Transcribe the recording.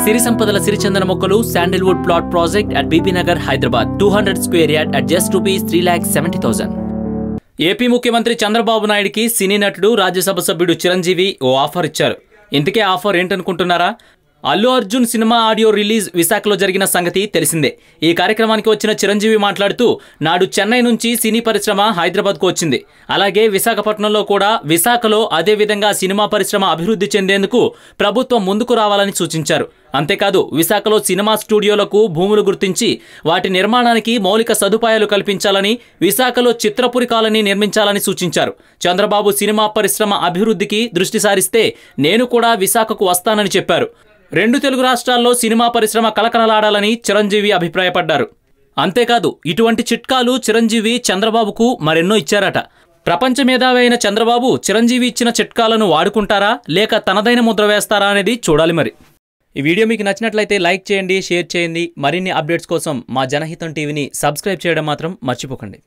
సిరి సంపదల సిరిచందన మొక్కలు sandalwood plot project at Bibinagar Hyderabad 200 square yard at just ₹3,70,000. AP ముఖ్యమంత్రి చంద్రబాబు నాయుడికి సినీ నటుడు రాజ్యసభ సభ్యుడు చిరంజీవి ఓ ఆఫర్ ఇచ్చారు. ఇంతకే ఆఫర్ ఏంటనుకుంటున్నారా? Allu Arjun cinema audio release విశాఖలో జరిగిన సంగతి తెలిసిందే. ఈ కార్యక్రమానికి వచ్చిన చిరంజీవి మాట్లాడుతూ, నాడు చెన్నై నుంచి సినీ పరిశ్రమ హైదరాబాద్కు వచ్చింది. అలాగే విశాఖపట్నంలో కూడా విశాఖలో అదేవిధంగా సినిమా పరిశ్రమ అభివృద్ధి చెందేందుకు ప్రభుత్వం ముందుకు రావాలని సూచించారు. అంతేకాదు విశాఖలో సినిమా స్టూడియోలకు భూములు గుర్తించి వాటి నిర్మాణానికి మౌలిక సదుపాయాలు కల్పించాలని, విశాఖలో చిత్రపురి కాలనీ నిర్మించాలని సూచించారు. చంద్రబాబు సినిమా పరిశ్రమ అభివృద్ధికి దృష్టి సారిస్తే నేను కూడా విశాఖకు వస్తానని చెప్పారు. 2 తెలుగు రాష్ట్రాల్లో సినిమా పరిశ్రమ కలకలలాడాలని చిరంజీవి అభిప్రాయపడ్డారు. అంతేకాదు ఇటువంటి చిట్కాలు చిరంజీవి చంద్రబాబుకు మరెన్నో ఇచ్చారట. ప్రపంచ మేధావి అయిన చంద్రబాబు చిరంజీవి ఇచ్చిన చిట్కాలను వాడుకుంటారా లేక తనదైన ముద్ర వేస్తారా అనేది చూడాలి. మరి ఈ వీడియో మీకు నచ్చినట్లయితే లైక్ చేయండి, షేర్ చేయండి. మరిన్ని అప్డేట్స్ కోసం మా జనహితం టీవీని సబ్స్క్రైబ్ చేయడం మాత్రం మర్చిపోకండి.